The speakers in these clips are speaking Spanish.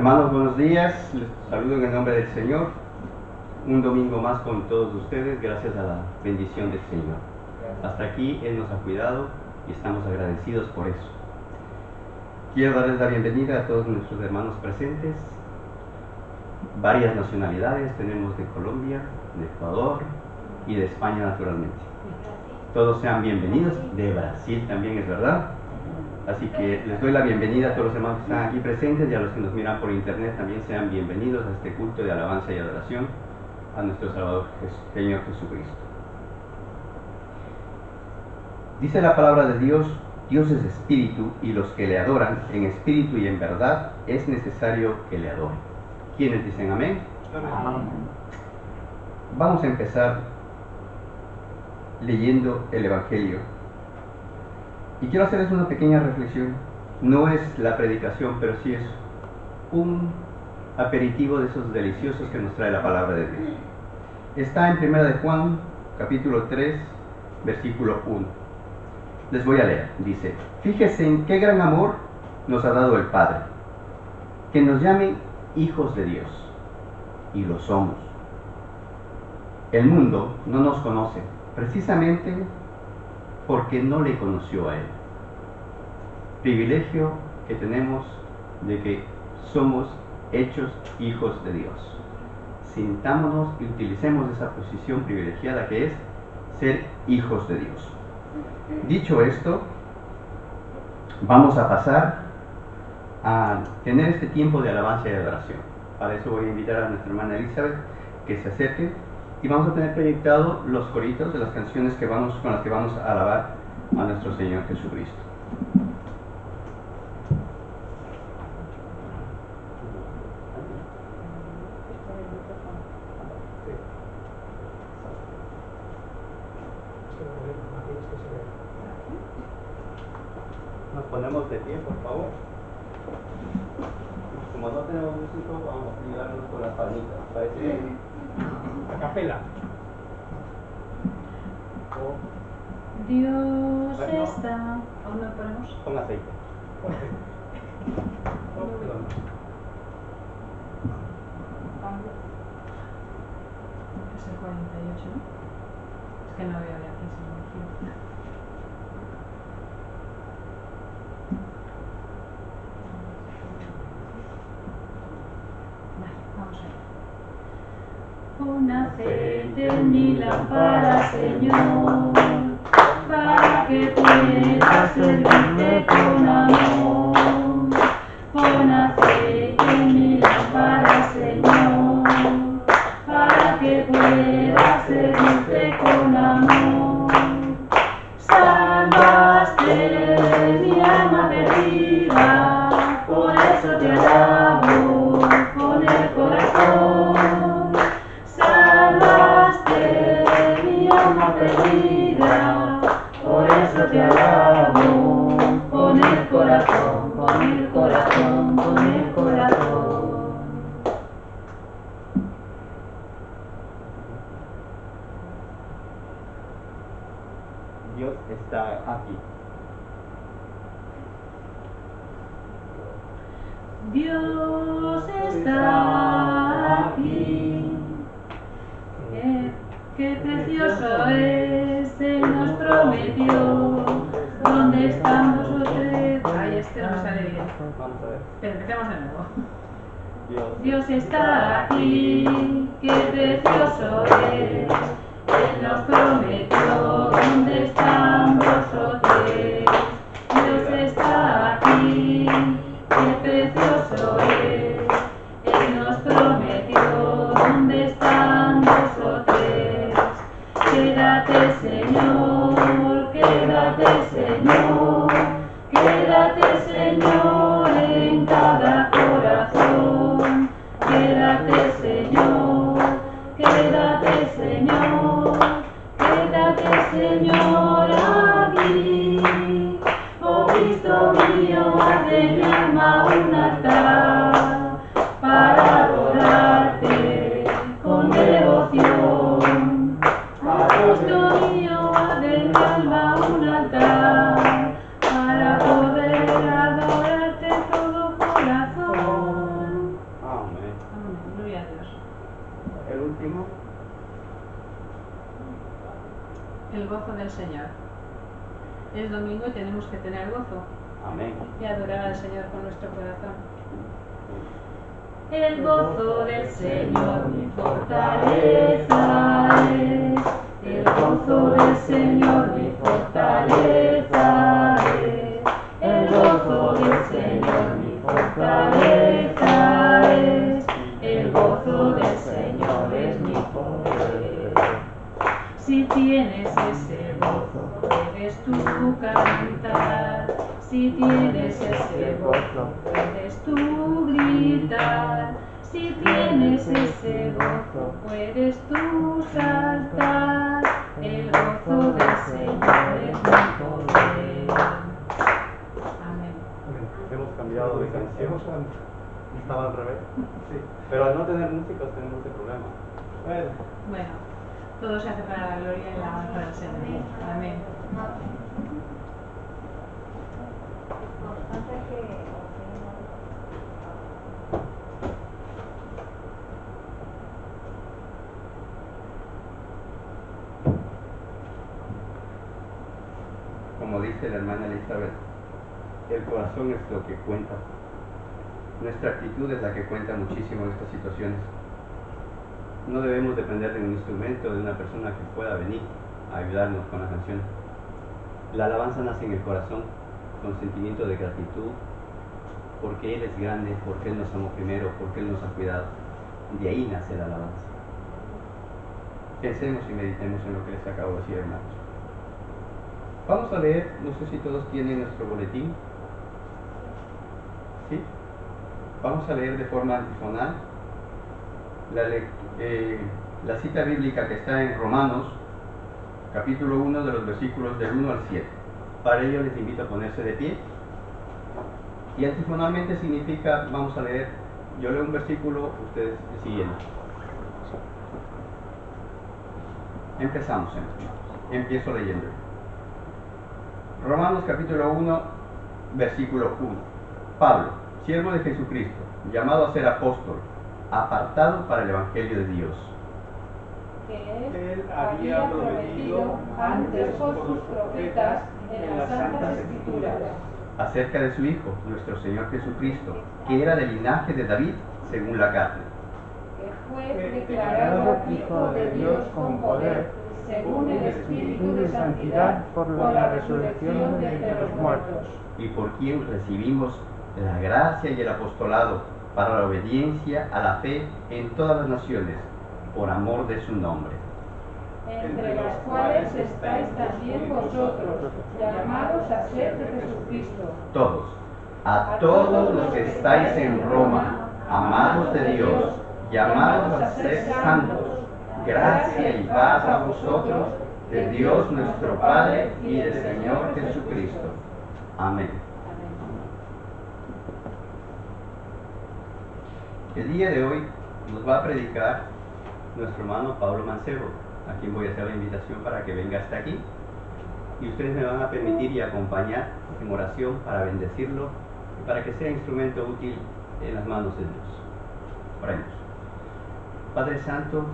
Hermanos, buenos días. Les saludo en el nombre del Señor. Un domingo más con todos ustedes, gracias a la bendición del Señor. Hasta aquí Él nos ha cuidado y estamos agradecidos por eso. Quiero darles la bienvenida a todos nuestros hermanos presentes. Varias nacionalidades tenemos de Colombia, de Ecuador y de España naturalmente. Todos sean bienvenidos, de Brasil también es verdad. Así que les doy la bienvenida a todos los hermanos que están aquí presentes y a los que nos miran por internet también sean bienvenidos a este culto de alabanza y adoración a nuestro Salvador Señor Jesucristo. Dice la palabra de Dios, Dios es espíritu y los que le adoran en espíritu y en verdad es necesario que le adoren. ¿Quiénes dicen amén? Amén. Vamos a empezar leyendo el Evangelio. Y quiero hacerles una pequeña reflexión. No es la predicación, pero sí es un aperitivo de esos deliciosos que nos trae la palabra de Dios. Está en 1 de Juan, capítulo 3, versículo 1. Les voy a leer. Dice: fíjese en qué gran amor nos ha dado el Padre, que nos llamen hijos de Dios, y lo somos. El mundo no nos conoce, precisamente porque no le conoció a Él. Privilegio que tenemos de que somos hechos hijos de Dios. Sintámonos y utilicemos esa posición privilegiada que es ser hijos de Dios. Dicho esto, vamos a pasar a tener este tiempo de alabanza y adoración. Para eso voy a invitar a nuestra hermana Elizabeth que se acerque y vamos a tener proyectados los coritos de las canciones con las que vamos a alabar a nuestro Señor Jesucristo. Nos ponemos de pie, por favor. Como no tenemos músico, vamos a ayudarnos con las palmitas. Parece a capela. Dios Bueno, está. ¿A dónde ponemos? con aceite. Es el 48, ¿no? Es que no veo ya aquí, se me imagino. Vale, vamos allá. Pon aceite en mi lámpara, Señor, para que pueda servirte con amor. Pon aceite en mi lámpara, Señor, para que pueda servirte con amor. Salvaste mi alma perdida, por eso te alabo con el corazón. Salvaste mi alma perdida, por eso te alabo con el corazón, con el corazón, con el corazón. Dios está aquí. Dios está aquí. Qué precioso es, Él nos prometió. ¿Dónde están vosotros? Ay, este no me sale bien. Vamos a ver. Pero empecemos de nuevo. Dios. Dios está aquí, qué precioso es, Él nos prometió, ¿dónde están vosotros? Dios está aquí, qué precioso es, Él nos prometió, ¿dónde están vosotros? Quédate, Señor, quédate, Señor, quédate, Señor, en cada corazón. Quédate, Señor, quédate, Señor, quédate, Señor, aquí. Oh Cristo mío, haz de mi alma un altar para adorarte con devoción. Oh Cristo mío, haz de mi alma un altar para poder adorarte en todo corazón. el gozo del Señor. Es domingo y tenemos que tener gozo. Amén. Y adorar al Señor con nuestro corazón. El gozo del Señor mi fortaleza es. El gozo del Señor mi fortaleza es. El gozo del Señor mi fortaleza es. El gozo del Señor es mi poder. Si tienes ese gozo, puedes tú cantar. Si tienes ese gozo, puedes tú gritar. Si tienes ese gozo, puedes tú saltar. El gozo del Señor es mi poder. Amén. Hemos cambiado de canción. Estaba al revés. Sí. Pero al no tener músicos tenemos ese problema. Bueno, todo se hace para la gloria y la alabanza del Señor. Amén. Como dice la hermana Elizabeth, el corazón es lo que cuenta. Nuestra actitud es la que cuenta muchísimo en estas situaciones. No debemos depender de un instrumento, de una persona que pueda venir a ayudarnos con la canción. La alabanza nace en el corazón, con sentimiento de gratitud, porque Él es grande, porque Él nos amó primero, porque Él nos ha cuidado. De ahí nace la alabanza. Pensemos y meditemos en lo que les acabo de decir, hermanos. Vamos a leer, no sé si todos tienen nuestro boletín. ¿Sí? Vamos a leer de forma antifonal la cita bíblica que está en Romanos, capítulo 1, de los versículos del 1 al 7. Para ello les invito a ponerse de pie. Y antifonalmente significa, vamos a leer, yo leo un versículo, ustedes siguen. Empezamos, empiezo leyendo. Romanos capítulo 1, versículo 1. Pablo, siervo de Jesucristo, llamado a ser apóstol, apartado para el Evangelio de Dios. Que Él había prometido antes por sus profetas en las Santas Escrituras. Acerca de su Hijo, nuestro Señor Jesucristo, que era del linaje de David, según la carne. Que fue declarado Hijo de Dios con poder, según el Espíritu de Santidad, por la resurrección de entre los muertos. Y por quien recibimos la gracia y el apostolado para la obediencia a la fe en todas las naciones, por amor de su nombre. Entre las cuales estáis también vosotros, llamados a ser de Jesucristo. Todos, a todos los que estáis en Roma, amados de Dios, llamados a ser santos, gracia y paz a vosotros, de Dios nuestro Padre y del Señor Jesucristo. Amén. El día de hoy nos va a predicar nuestro hermano Pablo Mancebo, a quien voy a hacer la invitación para que venga hasta aquí. Y ustedes me van a permitir y acompañar en oración para bendecirlo y para que sea instrumento útil en las manos de Dios. Oremos. Padre Santo,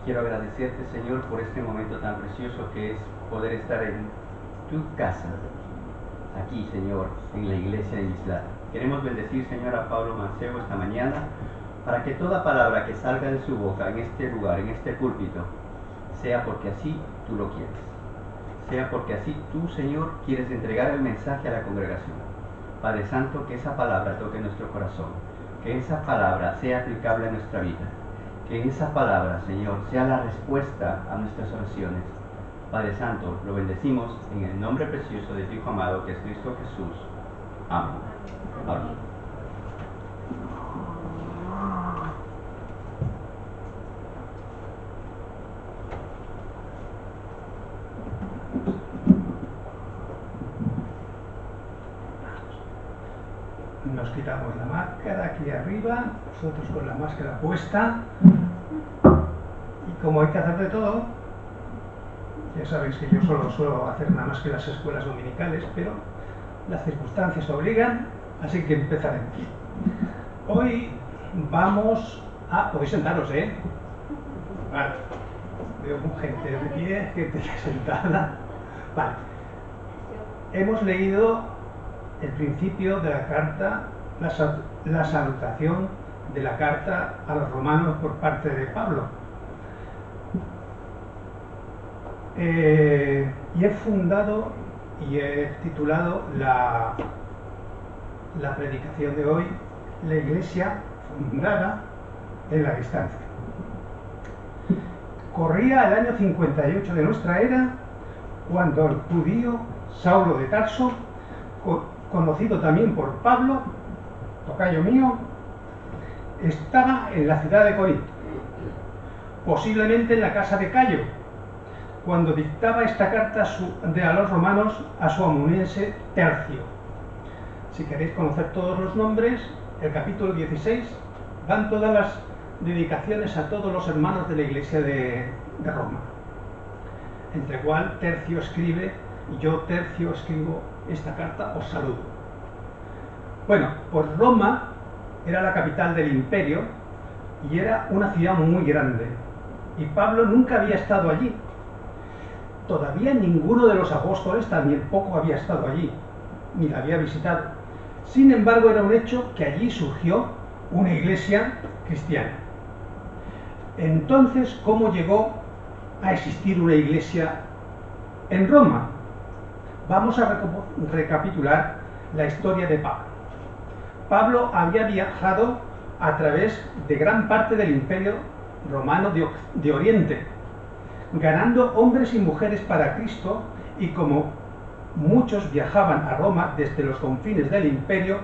quiero agradecerte, Señor, por este momento tan precioso que es poder estar en tu casa, aquí, Señor, en la iglesia de Isla. Queremos bendecir, Señor, a Pablo Mancebo esta mañana, para que toda palabra que salga de su boca en este lugar, en este púlpito, sea porque así tú lo quieres. Sea porque así tú, Señor, quieres entregar el mensaje a la congregación. Padre Santo, que esa palabra toque nuestro corazón, que esa palabra sea aplicable a nuestra vida, que esa palabra, Señor, sea la respuesta a nuestras oraciones. Padre Santo, lo bendecimos en el nombre precioso de tu Hijo amado, que es Cristo Jesús. Amén. Amén. Nos quitamos la máscara aquí arriba, nosotros con la máscara puesta. Y como hay que hacer de todo, ya sabéis que yo solo suelo hacer nada más que las escuelas dominicales, pero las circunstancias obligan, así que empezaremos. Hoy vamos a... Podéis sentaros, ¿eh? Vale. Veo gente de pie, gente sentada. Vale. Hemos leído el principio de la carta, la salutación de la carta a los romanos por parte de Pablo. Y he fundado y he titulado la predicación de hoy, la iglesia fundada en la distancia. Corría el año 58 de nuestra era, cuando el judío Saulo de Tarso, conocido también por Pablo, tocayo mío, estaba en la ciudad de Corinto, posiblemente en la casa de Cayo, cuando dictaba esta carta a los romanos a su amanuense Tercio. Si queréis conocer todos los nombres, el capítulo 16 van todas las dedicaciones a todos los hermanos de la iglesia de Roma, entre cual Tercio escribe, y yo Tercio escribo esta carta, os saludo. Bueno, pues Roma era la capital del imperio y era una ciudad muy grande, y Pablo nunca había estado allí. Todavía ninguno de los apóstoles tampoco había estado allí, ni la había visitado. Sin embargo, era un hecho que allí surgió una iglesia cristiana. Entonces, ¿cómo llegó a existir una iglesia en Roma? Vamos a recapitular la historia de Pablo. Pablo había viajado a través de gran parte del imperio romano de Oriente, ganando hombres y mujeres para Cristo, y como muchos viajaban a Roma desde los confines del imperio,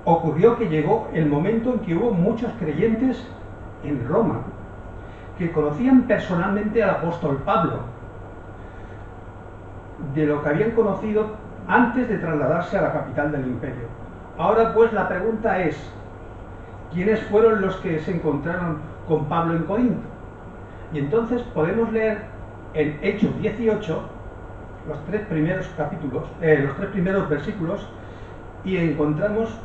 ocurrió que llegó el momento en que hubo muchos creyentes en Roma, que conocían personalmente al apóstol Pablo, de lo que habían conocido antes de trasladarse a la capital del imperio. Ahora pues la pregunta es, ¿quiénes fueron los que se encontraron con Pablo en Corinto? Y entonces podemos leer en Hechos 18 los tres primeros versículos, y encontramos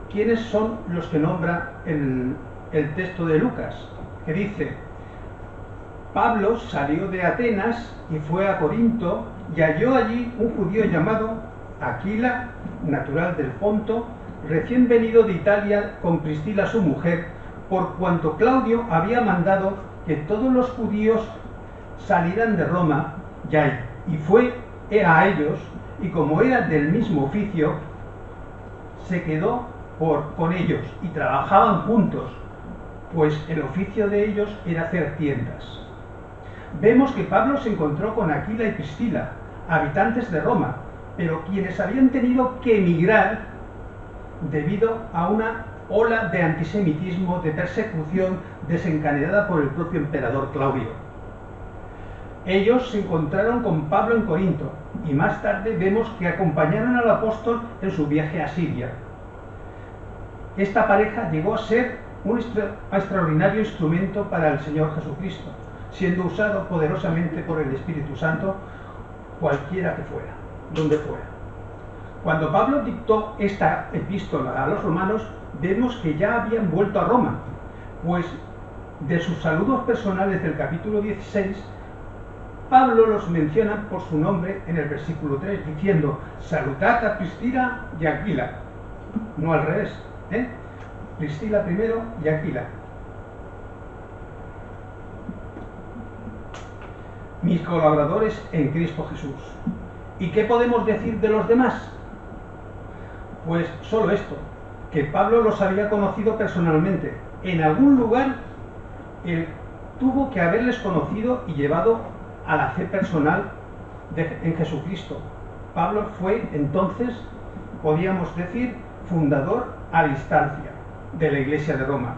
quiénes son los que nombra el texto de Lucas, que dice: Pablo salió de Atenas y fue a Corinto, y halló allí un judío llamado Aquila, natural del Ponto, recién venido de Italia con Priscila su mujer, por cuanto Claudio había mandado que todos los judíos salieran de Roma, y fue a ellos, y como era del mismo oficio, se quedó con ellos, y trabajaban juntos, pues el oficio de ellos era hacer tiendas. Vemos que Pablo se encontró con Aquila y Priscila, habitantes de Roma, pero quienes habían tenido que emigrar debido a una ola de antisemitismo, de persecución desencadenada por el propio emperador Claudio. Ellos se encontraron con Pablo en Corinto, y más tarde vemos que acompañaron al apóstol en su viaje a Siria. Esta pareja llegó a ser un extraordinario instrumento para el Señor Jesucristo, siendo usado poderosamente por el Espíritu Santo, cualquiera que fuera, donde fuera. Cuando Pablo dictó esta epístola a los romanos, vemos que ya habían vuelto a Roma, pues de sus saludos personales del capítulo 16, Pablo los menciona por su nombre en el versículo 3, diciendo: saludad a Priscila y Aquila. No al revés, ¿eh? Priscila primero y Aquila. Mis colaboradores en Cristo Jesús. ¿Y qué podemos decir de los demás? Pues solo esto, que Pablo los había conocido personalmente. En algún lugar él tuvo que haberles conocido y llevado a la fe personal en Jesucristo. Pablo fue entonces, podríamos decir, fundador a distancia de la Iglesia de Roma,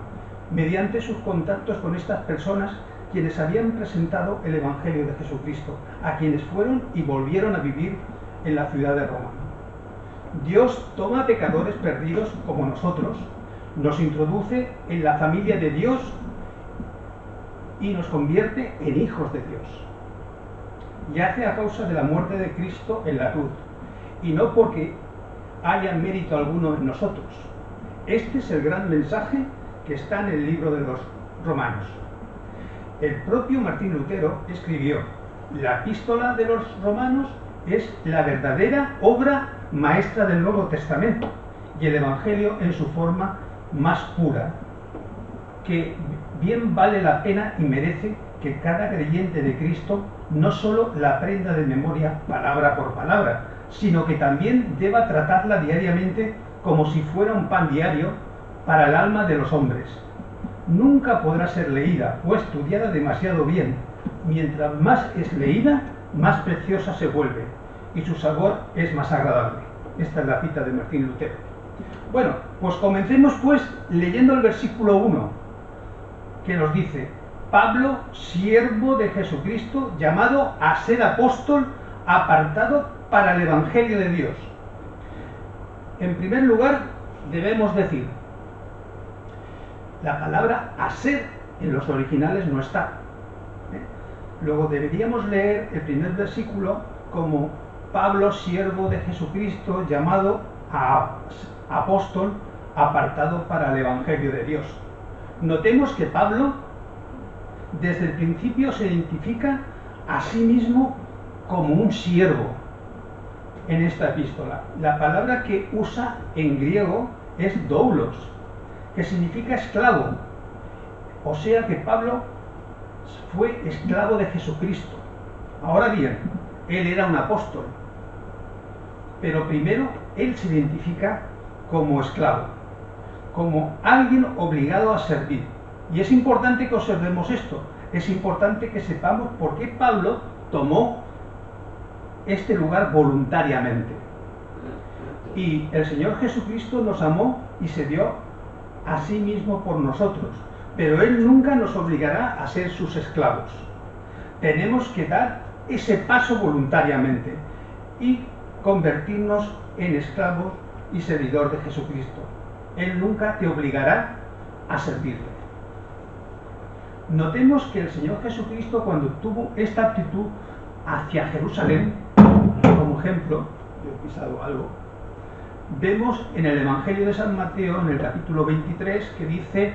mediante sus contactos con estas personas quienes habían presentado el Evangelio de Jesucristo, a quienes fueron y volvieron a vivir en la ciudad de Roma. Dios toma pecadores perdidos como nosotros, nos introduce en la familia de Dios y nos convierte en hijos de Dios. Y hace a causa de la muerte de Cristo en la cruz, y no porque haya mérito alguno en nosotros. Este es el gran mensaje que está en el libro de los Romanos. el propio Martín Lutero escribió: la epístola de los romanos es la verdadera obra maestra del Nuevo Testamento y el Evangelio en su forma más pura, que bien vale la pena y merece que cada creyente de Cristo no solo la aprenda de memoria palabra por palabra, sino que también deba tratarla diariamente como si fuera un pan diario para el alma de los hombres. Nunca podrá ser leída o estudiada demasiado bien. Mientras más es leída, más preciosa se vuelve y su sabor es más agradable. Esta es la cita de Martín Lutero. Bueno, pues comencemos pues leyendo el versículo 1, que nos dice: Pablo, siervo de Jesucristo, llamado a ser apóstol, apartado para el Evangelio de Dios. En primer lugar, debemos decir, la palabra a ser en los originales no está. Luego deberíamos leer el primer versículo como Pablo, siervo de Jesucristo, llamado a apóstol, apartado para el Evangelio de Dios. Notemos que Pablo desde el principio se identifica a sí mismo como un siervo en esta epístola. La palabra que usa en griego es doulos, que significa esclavo. O sea que Pablo fue esclavo de Jesucristo. Ahora bien, él era un apóstol, pero primero él se identifica como esclavo, como alguien obligado a servir. Y es importante que observemos esto, es importante que sepamos por qué Pablo tomó este lugar voluntariamente. Y el Señor Jesucristo nos amó y se dio a sí mismo por nosotros, pero Él nunca nos obligará a ser sus esclavos. Tenemos que dar ese paso voluntariamente y convertirnos en esclavos y servidor de Jesucristo. Él nunca te obligará a servirle. Notemos que el Señor Jesucristo, cuando tuvo esta actitud hacia Jerusalén, como ejemplo, yo he pisado algo, vemos en el Evangelio de San Mateo, en el capítulo 23, que dice: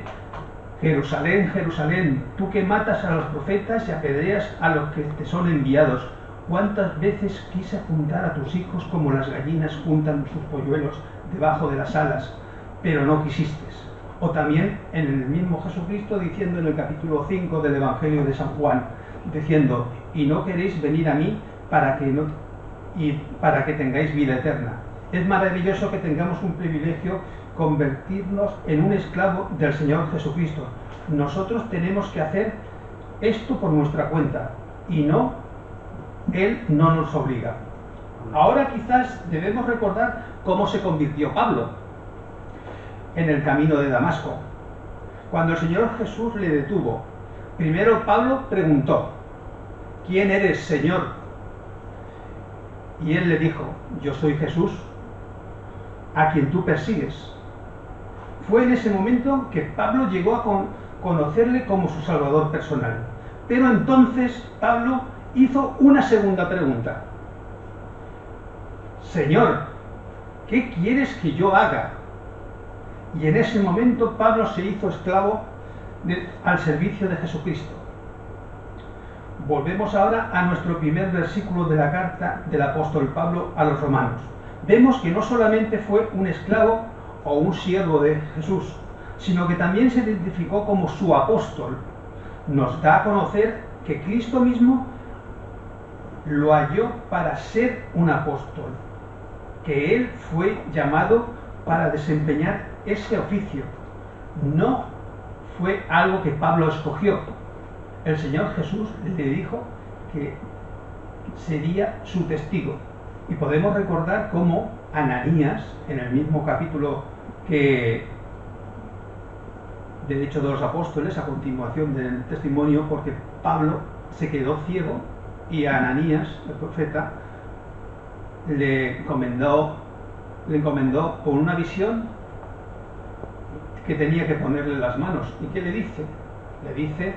Jerusalén, Jerusalén, tú que matas a los profetas y apedreas a los que te son enviados, ¿cuántas veces quise juntar a tus hijos como las gallinas juntan sus polluelos debajo de las alas, pero no quisiste? O también en el mismo Jesucristo diciendo en el capítulo 5 del Evangelio de San Juan, diciendo: y no queréis venir a mí para que tengáis vida eterna. Es maravilloso que tengamos un privilegio, convertirnos en un esclavo del Señor Jesucristo. Nosotros tenemos que hacer esto por nuestra cuenta y no, Él no nos obliga. Ahora quizás debemos recordar cómo se convirtió Pablo en el camino de Damasco. Cuando el Señor Jesús le detuvo, primero Pablo preguntó: ¿quién eres, Señor? Y él le dijo: yo soy Jesús, a quien tú persigues. Fue en ese momento que Pablo llegó a conocerle como su Salvador personal. Pero entonces Pablo hizo una segunda pregunta: Señor, ¿qué quieres que yo haga? Y en ese momento Pablo se hizo esclavo al servicio de Jesucristo. Volvemos ahora a nuestro primer versículo de la carta del apóstol Pablo a los romanos. Vemos que no solamente fue un esclavo o un siervo de Jesús, sino que también se identificó como su apóstol. Nos da a conocer que Cristo mismo lo halló para ser un apóstol, que él fue llamado para desempeñar ese oficio. No fue algo que Pablo escogió. El Señor Jesús le dijo que sería su testigo. Y podemos recordar cómo Ananías, en el mismo capítulo que del Hecho de los Apóstoles, a continuación del testimonio, porque Pablo se quedó ciego y a Ananías, el profeta, le encomendó con una visión que tenía que ponerle las manos. ¿Y qué le dice? Le dice: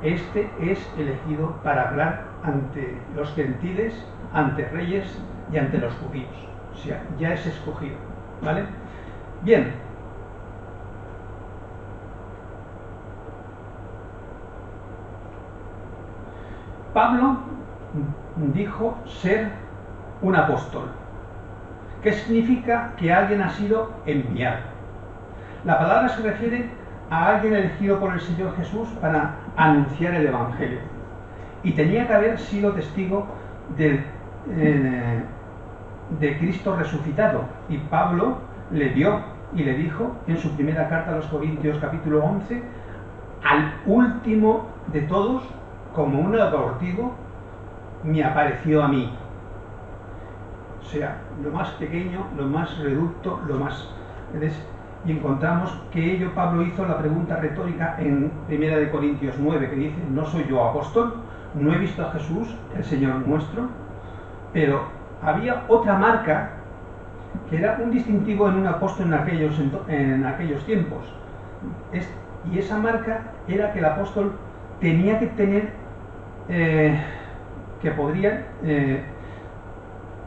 este es elegido para hablar ante los gentiles, ante reyes y ante los judíos. O sea, ya es escogido, ¿vale? Bien. Pablo dijo ser un apóstol. ¿Qué significa que alguien ha sido enviado? La palabra se refiere a alguien elegido por el Señor Jesús para anunciar el Evangelio. Y tenía que haber sido testigo de Cristo resucitado. Y Pablo le vio y le dijo en su primera carta a los Corintios, capítulo 11, al último de todos, como un abortivo, me apareció a mí. O sea, lo más pequeño, lo más reducto, lo más... Y encontramos que ello Pablo hizo la pregunta retórica en 1 Corintios 9, que dice, no soy yo apóstol, no he visto a Jesús, el Señor nuestro, pero había otra marca que era un distintivo en un apóstol en aquellos tiempos. Y esa marca era que el apóstol tenía que tener, que podría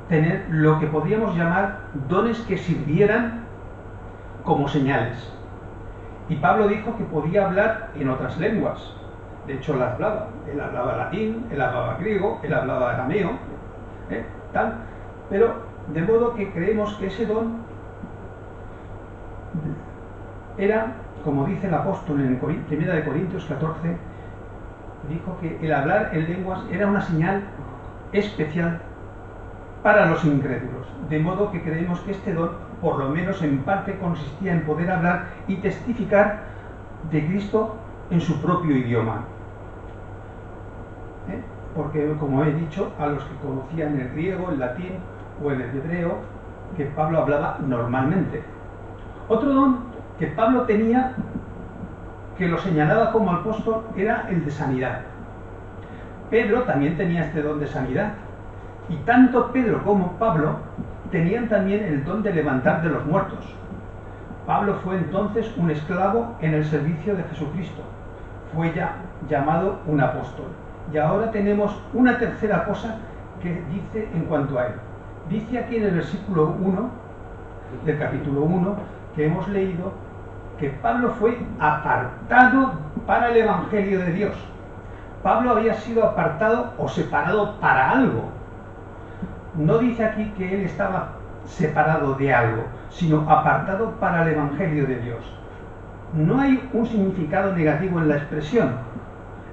tener lo que podríamos llamar dones que sirvieran como señales. Y Pablo dijo que podía hablar en otras lenguas. De hecho, las hablaba. Él hablaba latín, él hablaba griego, él hablaba arameo, tal. Pero de modo que creemos que ese don era, como dice el apóstol en 1 Corintios 14, dijo que el hablar en lenguas era una señal especial para los incrédulos. De modo que creemos que este don, por lo menos en parte, consistía en poder hablar y testificar de Cristo en su propio idioma. Porque, como he dicho, a los que conocían el griego, el latín o el hebreo, que Pablo hablaba normalmente. Otro don que Pablo tenía, que lo señalaba como apóstol, era el de sanidad. Pedro también tenía este don de sanidad. Y tanto Pedro como Pablo tenían también el don de levantar de los muertos. Pablo fue entonces un esclavo en el servicio de Jesucristo. Fue ya llamado un apóstol. Y ahora tenemos una tercera cosa que dice en cuanto a él. Dice aquí en el versículo 1 del capítulo 1 que hemos leído que Pablo fue apartado para el Evangelio de Dios. Pablo había sido apartado o separado para algo. No dice aquí que él estaba separado de algo, sino apartado para el Evangelio de Dios. No hay un significado negativo en la expresión,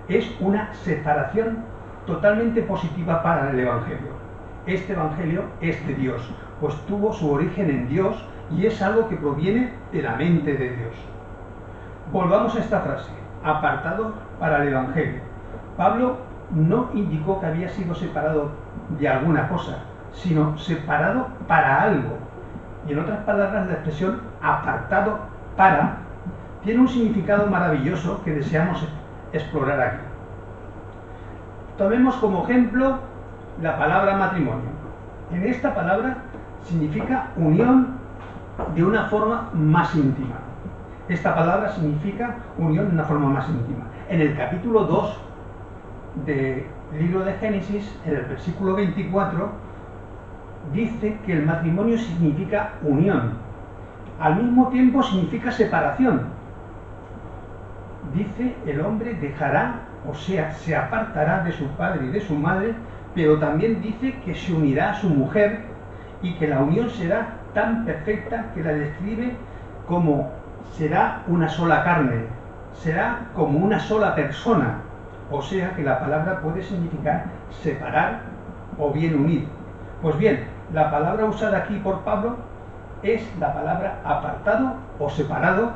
es una separación totalmente positiva para el Evangelio. Este Evangelio es de Dios, pues tuvo su origen en Dios y es algo que proviene de la mente de Dios. Volvamos a esta frase, apartado para el Evangelio. Pablo no indicó que había sido separado de alguna cosa, sino separado para algo. Y en otras palabras, la expresión apartado para tiene un significado maravilloso que deseamos explorar aquí. Tomemos como ejemplo la palabra matrimonio. En esta palabra significa unión de una forma más íntima. Esta palabra significa unión de una forma más íntima. En el capítulo 2 del libro de Génesis, en el versículo 24, dice que el matrimonio significa unión. Al mismo tiempo significa separación. Dice, el hombre dejará, o sea, se apartará de su padre y de su madre, pero también dice que se unirá a su mujer y que la unión será tan perfecta que la describe como será una sola carne, será como una sola persona. O sea que la palabra puede significar separar o bien unir. Pues bien, la palabra usada aquí por Pablo es la palabra apartado o separado.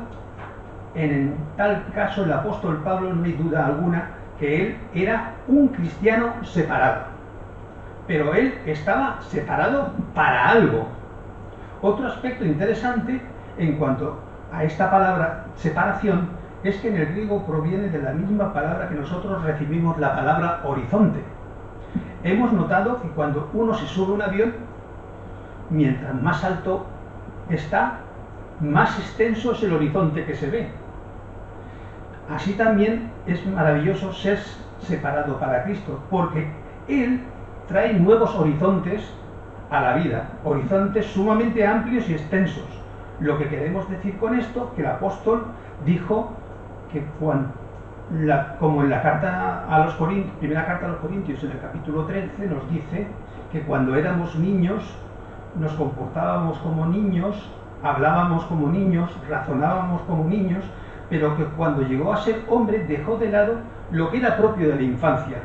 En tal caso, el apóstol Pablo, no hay duda alguna que él era un cristiano separado. Pero él estaba separado para algo. Otro aspecto interesante en cuanto a esta palabra separación es que en el griego proviene de la misma palabra que nosotros recibimos la palabra horizonte. Hemos notado que cuando uno se sube a un avión, mientras más alto está, más extenso es el horizonte que se ve. Así también es maravilloso ser separado para Cristo, porque Él trae nuevos horizontes a la vida, horizontes sumamente amplios y extensos. Lo que queremos decir con esto, que el apóstol dijo que como en la carta a los Corintios, primera carta a los Corintios, en el capítulo 13, nos dice que cuando éramos niños nos comportábamos como niños, hablábamos como niños, razonábamos como niños, pero que cuando llegó a ser hombre dejó de lado lo que era propio de la infancia.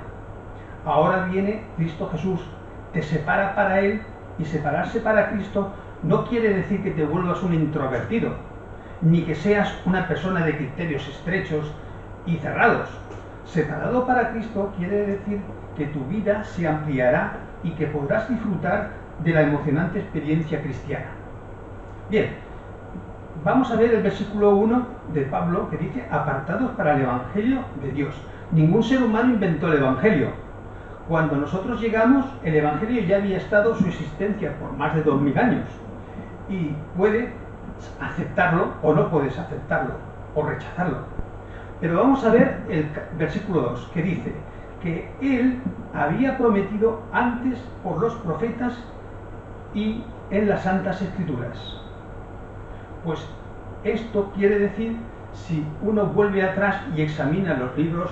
Ahora viene Cristo Jesús, te separa para Él, y separarse para Cristo no quiere decir que te vuelvas un introvertido, ni que seas una persona de criterios estrechos y cerrados. Separado para Cristo quiere decir que tu vida se ampliará y que podrás disfrutar de la emocionante experiencia cristiana. Bien, vamos a ver el versículo 1 de Pablo, que dice: apartados para el Evangelio de Dios. Ningún ser humano inventó el Evangelio. Cuando nosotros llegamos, el Evangelio ya había estado su existencia por más de 2000 años. Y puedes aceptarlo o no puedes aceptarlo, o rechazarlo. Pero vamos a ver el versículo 2, que dice que Él había prometido antes por los profetas y en las Santas Escrituras. Pues esto quiere decir, si uno vuelve atrás y examina los libros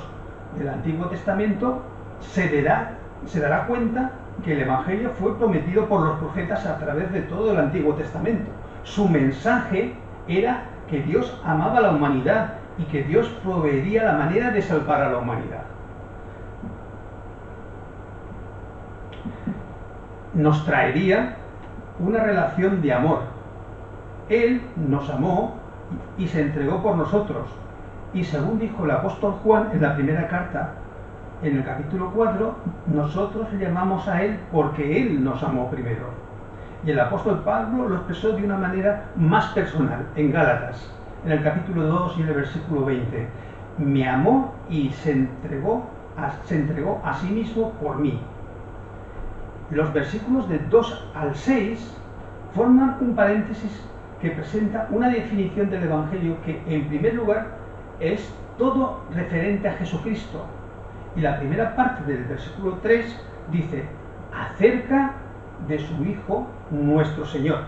del Antiguo Testamento, se dará cuenta que el Evangelio fue prometido por los profetas a través de todo el Antiguo Testamento. Su mensaje era que Dios amaba a la humanidad y que Dios proveería la manera de salvar a la humanidad. Nos traería una relación de amor. Él nos amó y se entregó por nosotros. Y según dijo el apóstol Juan en la primera carta, en el capítulo 4, nosotros le llamamos a Él porque Él nos amó primero. Y el apóstol Pablo lo expresó de una manera más personal en Gálatas, en el capítulo 2 y en el versículo 20. Me amó y se entregó a sí mismo por mí. Los versículos de 2 al 6 forman un paréntesis que presenta una definición del Evangelio que, en primer lugar, es todo referente a Jesucristo. Y la primera parte del versículo 3 dice: acerca de su Hijo, nuestro Señor.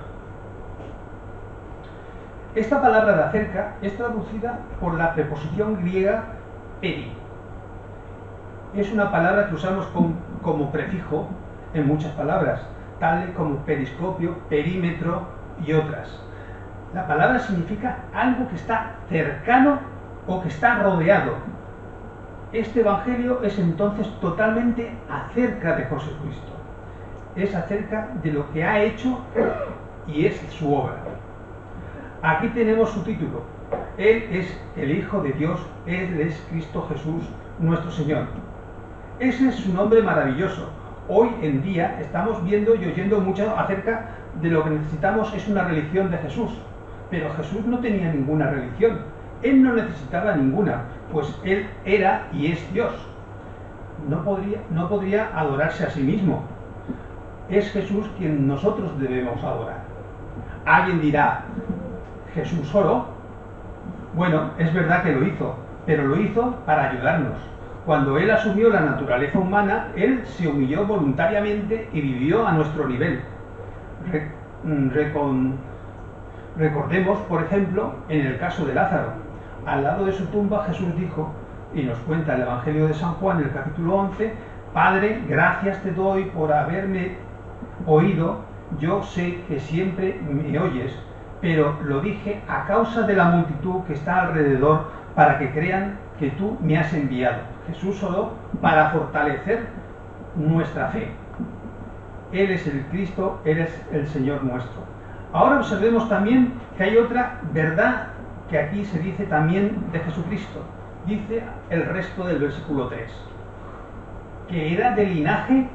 Esta palabra de acerca es traducida por la preposición griega peri. Es una palabra que usamos como prefijo en muchas palabras, tales como periscopio, perímetro y otras. La palabra significa algo que está cercano o que está rodeado. Este Evangelio es entonces totalmente acerca de Jesucristo. Es acerca de lo que ha hecho y es su obra. Aquí tenemos su título. Él es el Hijo de Dios, Él es Cristo Jesús, nuestro Señor. Ese es su nombre maravilloso. Hoy en día estamos viendo y oyendo mucho acerca de lo que necesitamos es una religión de Jesús. Pero Jesús no tenía ninguna religión. Él no necesitaba ninguna, pues Él era y es Dios. No podría adorarse a sí mismo. Es Jesús quien nosotros debemos adorar. Alguien dirá: ¿Jesús oró? Bueno, es verdad que lo hizo, pero lo hizo para ayudarnos. Cuando Él asumió la naturaleza humana, Él se humilló voluntariamente y vivió a nuestro nivel. Recordemos, por ejemplo, en el caso de Lázaro. Al lado de su tumba Jesús dijo, y nos cuenta el Evangelio de San Juan en el capítulo 11, Padre, gracias te doy por haberme oído. Yo sé que siempre me oyes, pero lo dije a causa de la multitud que está alrededor, para que crean que tú me has enviado. Jesús oró para fortalecer nuestra fe. Él es el Cristo, Él es el Señor nuestro. Ahora observemos también que hay otra verdad que aquí se dice también de Jesucristo. Dice el resto del versículo 3, que era del linaje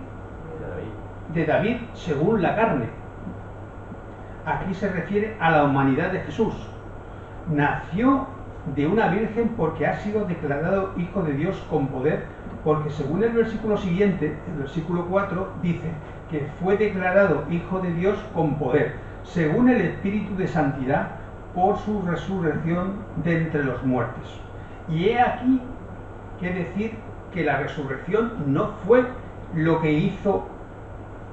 de David según la carne. Aquí se refiere a la humanidad de Jesús. Nació de una virgen porque ha sido declarado Hijo de Dios con poder, porque según el versículo siguiente, el versículo 4, dice que fue declarado Hijo de Dios con poder, según el Espíritu de Santidad, por su resurrección de entre los muertos. Y he aquí que decir que la resurrección no fue lo que hizo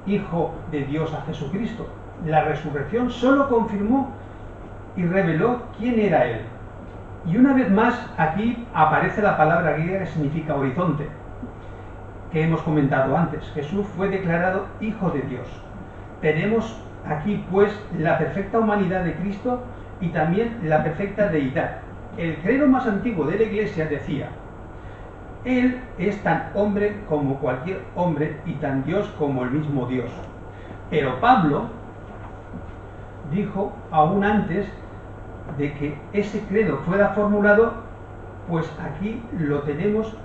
Hijo de Dios a Jesucristo. La resurrección solo confirmó y reveló quién era Él. Y una vez más aquí aparece la palabra griega que significa horizonte, que hemos comentado antes. Jesús fue declarado Hijo de Dios. Tenemos aquí pues la perfecta humanidad de Cristo y también la perfecta deidad. El credo más antiguo de la Iglesia decía: Él es tan hombre como cualquier hombre y tan Dios como el mismo Dios. Pero Pablo dijo aún antes de que ese credo fuera formulado, pues aquí lo tenemos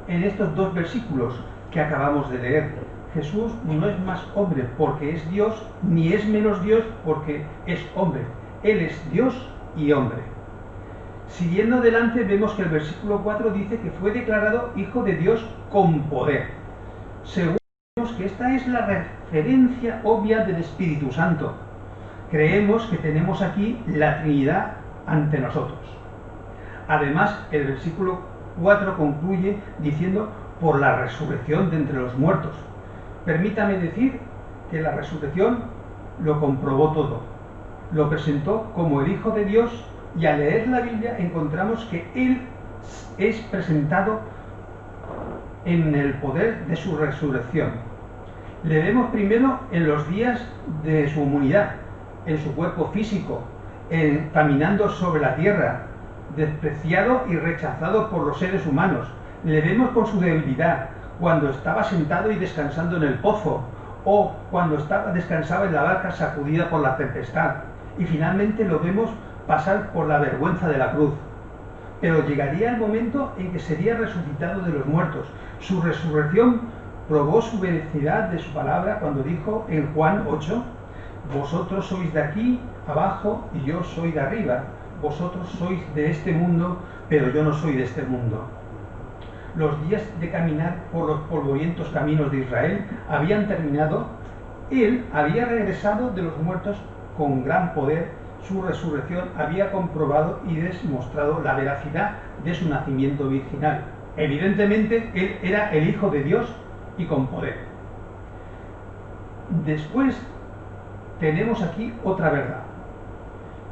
en estos dos versículos que acabamos de leer. Jesús no es más hombre porque es Dios, ni es menos Dios porque es hombre. Él es Dios y hombre. Siguiendo adelante vemos que el versículo 4 dice que fue declarado Hijo de Dios con poder. Según vemos que esta es la referencia obvia del Espíritu Santo. Creemos que tenemos aquí la Trinidad ante nosotros. Además, el versículo 4 concluye diciendo por la resurrección de entre los muertos. Permítame decir que la resurrección lo comprobó todo. Lo presentó como el Hijo de Dios y al leer la Biblia encontramos que Él es presentado en el poder de su resurrección. Le vemos primero en los días de su humanidad, en su cuerpo físico, caminando sobre la tierra, despreciado y rechazado por los seres humanos. Le vemos con su debilidad, cuando estaba sentado y descansando en el pozo, o cuando descansaba en la barca sacudida por la tempestad. Y finalmente lo vemos pasar por la vergüenza de la cruz. Pero llegaría el momento en que sería resucitado de los muertos. Su resurrección probó su veracidad de su palabra cuando dijo en Juan 8: vosotros sois de aquí abajo y yo soy de arriba. Vosotros sois de este mundo, pero yo no soy de este mundo. Los días de caminar por los polvorientos caminos de Israel habían terminado. Él había regresado de los muertos con gran poder. Su resurrección había comprobado y demostrado la veracidad de su nacimiento virginal. Evidentemente, Él era el Hijo de Dios y con poder. Después tenemos aquí otra verdad.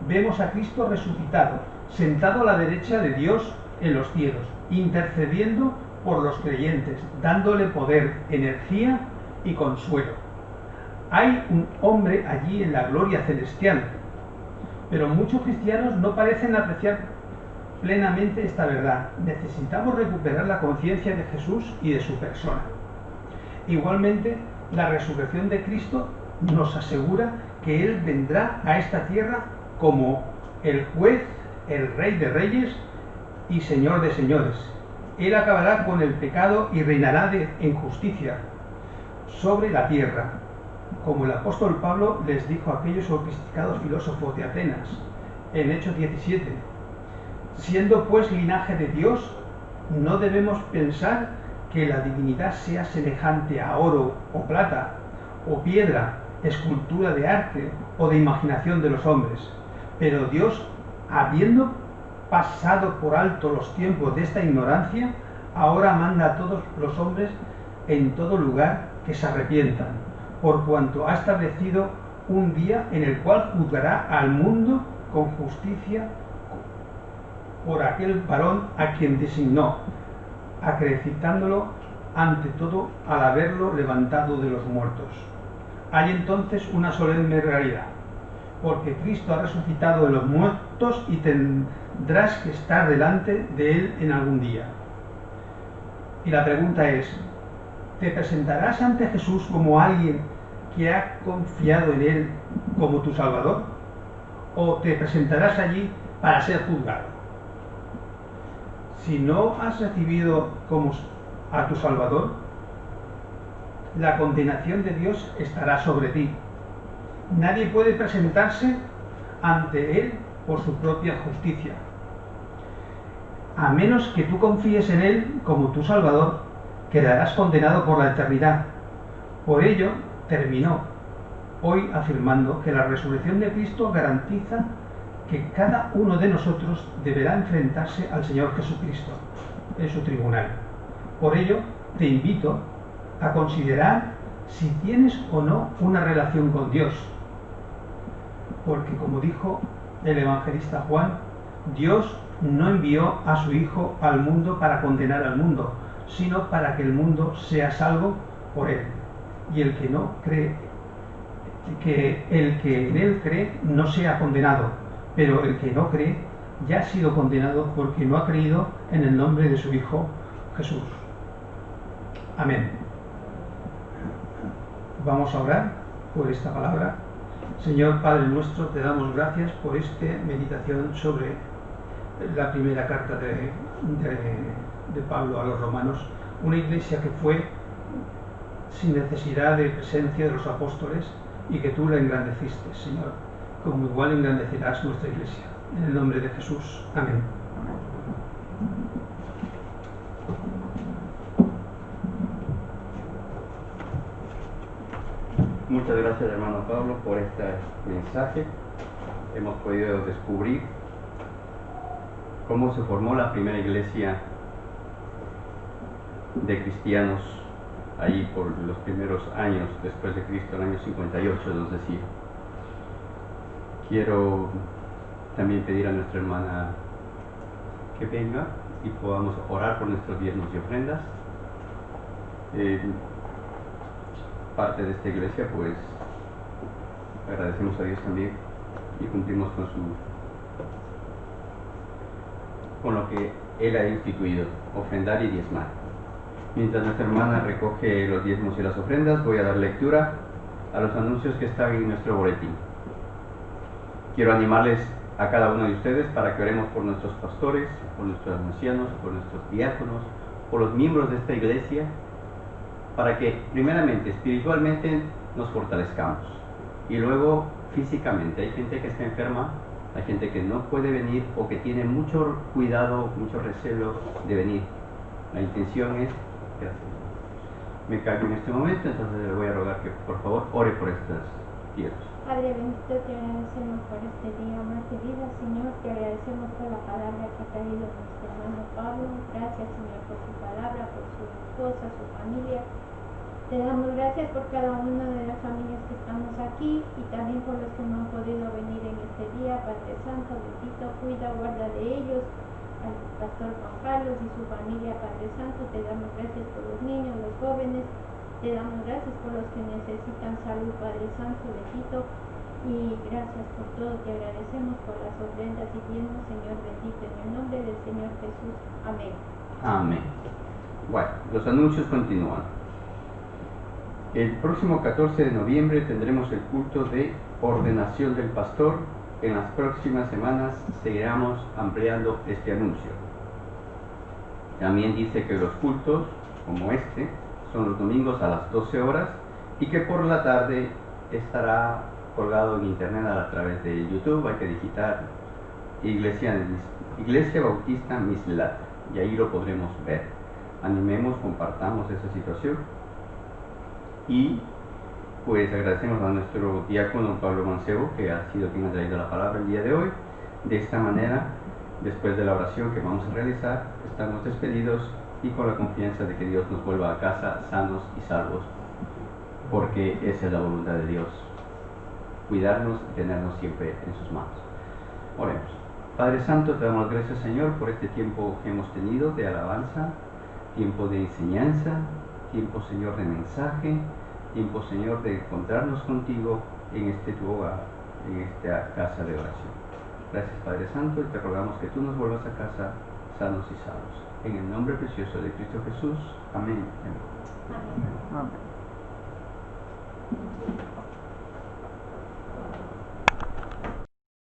Vemos a Cristo resucitado, sentado a la derecha de Dios en los cielos, intercediendo por los creyentes, dándole poder, energía y consuelo. Hay un hombre allí en la gloria celestial, pero muchos cristianos no parecen apreciar plenamente esta verdad. Necesitamos recuperar la conciencia de Jesús y de su persona. Igualmente, la resurrección de Cristo nos asegura que Él vendrá a esta tierra como el juez, el Rey de reyes y Señor de señores. Él acabará con el pecado y reinará en justicia sobre la tierra, como el apóstol Pablo les dijo a aquellos sofisticados filósofos de Atenas en Hechos 17. Siendo pues linaje de Dios, no debemos pensar que la divinidad sea semejante a oro o plata o piedra, escultura de arte o de imaginación de los hombres. Pero Dios, habiendo pasado por alto los tiempos de esta ignorancia, ahora manda a todos los hombres en todo lugar que se arrepientan, por cuanto ha establecido un día en el cual juzgará al mundo con justicia por aquel varón a quien designó, acreditándolo ante todo al haberlo levantado de los muertos. Hay entonces una solemne realidad, porque Cristo ha resucitado de los muertos y tendrás que estar delante de Él en algún día. Y la pregunta es, ¿te presentarás ante Jesús como alguien que ha confiado en Él como tu Salvador? ¿O te presentarás allí para ser juzgado? Si no has recibido como a tu Salvador, la condenación de Dios estará sobre ti. Nadie puede presentarse ante Él por su propia justicia. A menos que tú confíes en Él como tu Salvador, quedarás condenado por la eternidad. Por ello, terminó hoy afirmando que la resurrección de Cristo garantiza que cada uno de nosotros deberá enfrentarse al Señor Jesucristo en su tribunal. Por ello, te invito a considerar si tienes o no una relación con Dios. Porque como dijo el evangelista Juan, Dios no envió a su Hijo al mundo para condenar al mundo, sino para que el mundo sea salvo por él. Y el que no cree, que el que en él cree no sea condenado, pero el que no cree ya ha sido condenado porque no ha creído en el nombre de su Hijo Jesús. Amén. Vamos a orar por esta palabra. Señor Padre nuestro, te damos gracias por esta meditación sobre la primera carta de Pablo a los romanos, una iglesia que fue sin necesidad de presencia de los apóstoles y que tú la engrandeciste, Señor, como igual engrandecerás nuestra iglesia. En el nombre de Jesús. Amén. Muchas gracias, hermano Pablo, por este mensaje. Hemos podido descubrir cómo se formó la primera iglesia de cristianos ahí por los primeros años después de Cristo, el año 58, es decir. Quiero también pedir a nuestra hermana que venga y podamos orar por nuestros diezmos y ofrendas. Parte de esta iglesia, pues agradecemos a Dios también y cumplimos con lo que Él ha instituido, ofrendar y diezmar. Mientras nuestra hermana recoge los diezmos y las ofrendas, voy a dar lectura a los anuncios que están en nuestro boletín. Quiero animarles a cada uno de ustedes para que oremos por nuestros pastores, por nuestros ancianos, por nuestros diáconos, por los miembros de esta iglesia, para que primeramente espiritualmente nos fortalezcamos y luego físicamente. Hay gente que está enferma, hay gente que no puede venir o que tiene mucho cuidado, mucho recelo de venir. La intención es, gracias, me callo en este momento, entonces le voy a rogar que por favor ore por estas tierras. Padre bendito, te agradecemos por este día más de vida, Señor. Te agradecemos por la palabra que ha traído nuestro hermano Pablo. Gracias, Señor, por su palabra, por su esposa, su familia. Te damos gracias por cada una de las familias que estamos aquí y también por los que no han podido venir en este día. Padre Santo, bendito, cuida, guarda de ellos, al pastor Juan Carlos y su familia. Padre Santo, te damos gracias por los niños, los jóvenes. Te damos gracias por los que necesitan salud, Padre Santo, bendito, y gracias por todo. Te agradecemos por las ofrendas y diezmos, Señor bendito, en el nombre del Señor Jesús. Amén. Amén. Bueno, los anuncios continúan. El próximo 14 de noviembre tendremos el culto de ordenación del pastor. En las próximas semanas seguiremos ampliando este anuncio. También dice que los cultos, como este, son los domingos a las 12 horas y que por la tarde estará colgado en internet a través de YouTube. Hay que digitar Iglesia Bautista Mislat y ahí lo podremos ver. Animemos, compartamos esa situación y pues agradecemos a nuestro diácono Pablo Mancebo, que ha sido quien ha traído la palabra el día de hoy. De esta manera, después de la oración que vamos a realizar, estamos despedidos y con la confianza de que Dios nos vuelva a casa sanos y salvos, porque esa es la voluntad de Dios, cuidarnos y tenernos siempre en sus manos. Oremos. Padre Santo, te damos gracias, Señor, por este tiempo que hemos tenido de alabanza, tiempo de enseñanza, tiempo, Señor, de mensaje, tiempo, Señor, de encontrarnos contigo en este tu hogar, en esta casa de oración. Gracias, Padre Santo, y te rogamos que tú nos vuelvas a casa sanos y salvos. En el nombre precioso de Cristo Jesús. Amén. Amén. Amén.